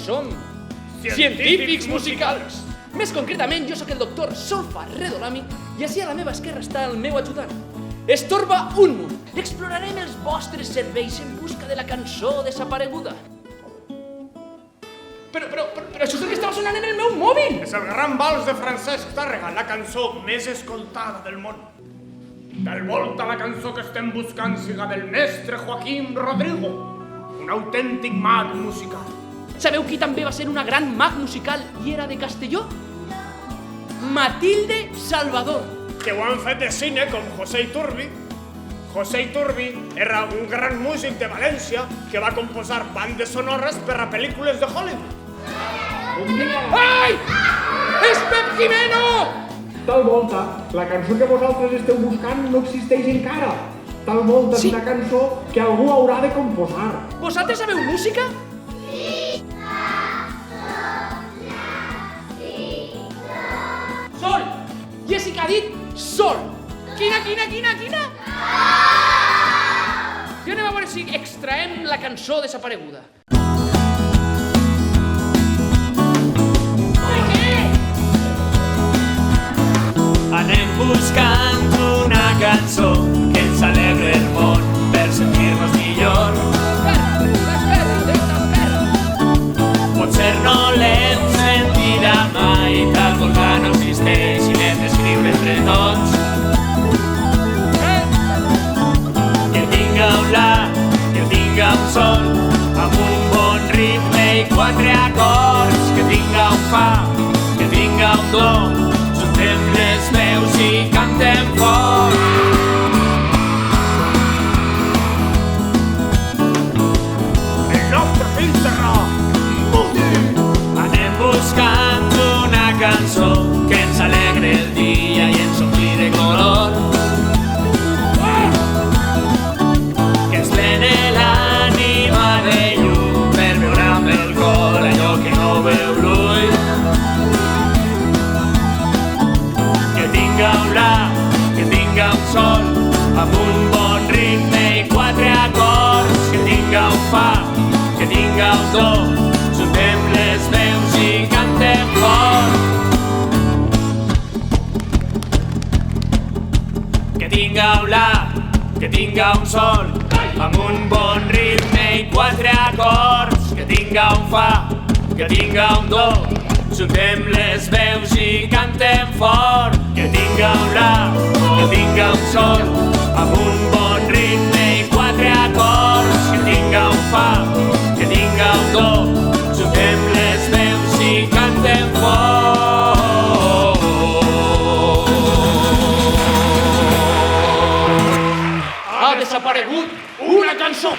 som científics musicals. Més concretament, jo sóc el doctor Solfa Redolami i ací a la meva esquerra està el meu ajudant. Estorba un munt. Explorarem els vostres cervells en busca de la cançó desapareguda. Però això és el que estava sonant en el meu mòbil! És el gran vals de Francesc Tàrrega, la cançó més escoltada del món. Tal volta la cançó que estem buscant siga del mestre Joaquim Rodrigo, un autèntic mag musical. Sabeu qui també va ser una gran mag musical i era de Castelló? Matilde Salvador. Que ho han fet de cine com José Iturbi. José Iturbi era un gran músic de València que va composar bandes sonores per a pel·lícules de Hollywood. Ai! És Pep Jimeno! Tal volta, la cançó que vosaltres esteu buscant no existeix encara. Tal volta és una cançó que algú haurà de composar. Vosaltres sabeu música? Sol! Jessica ha dit sol! Quina? I anem a veure si extraem la cançó desapareguda. Anem buscant una cançó que ens alegre el món per sentir-nos millor. Potser no l'hem sentida mai, tal volta no existeix i l'hem d'escriure entre tots. Que tinga un la, que tinga un sol, amb un bon ritme i 4 acords. Que tinga un fa, que tinga un do, juntem les veus i cantem fort. El nostre fill serà músic! Anem buscant una cançó que ens alegre el dia i ens ompli de color. Que ens plene l'ànima de llum per veure amb el cor allò que no veu l'ull. Que tinga un la, que tinga un sol, amb un bon ritme i 4 acords. Que tinga un fa, que tinga un do, juntem les veus i cantem fort. Que tinga un la, que tinga un sol, amb un bon ritme i 4 acords. Que tinga un fa, que tinga un do, juntem les veus i cantem fort. Que tinga un la, que tinga un sol, amb un bon ritme i 4 acords. Que tinga un fa, que tinga un do, juntem les veus i cantem fort. Ha desaparegut una cançó!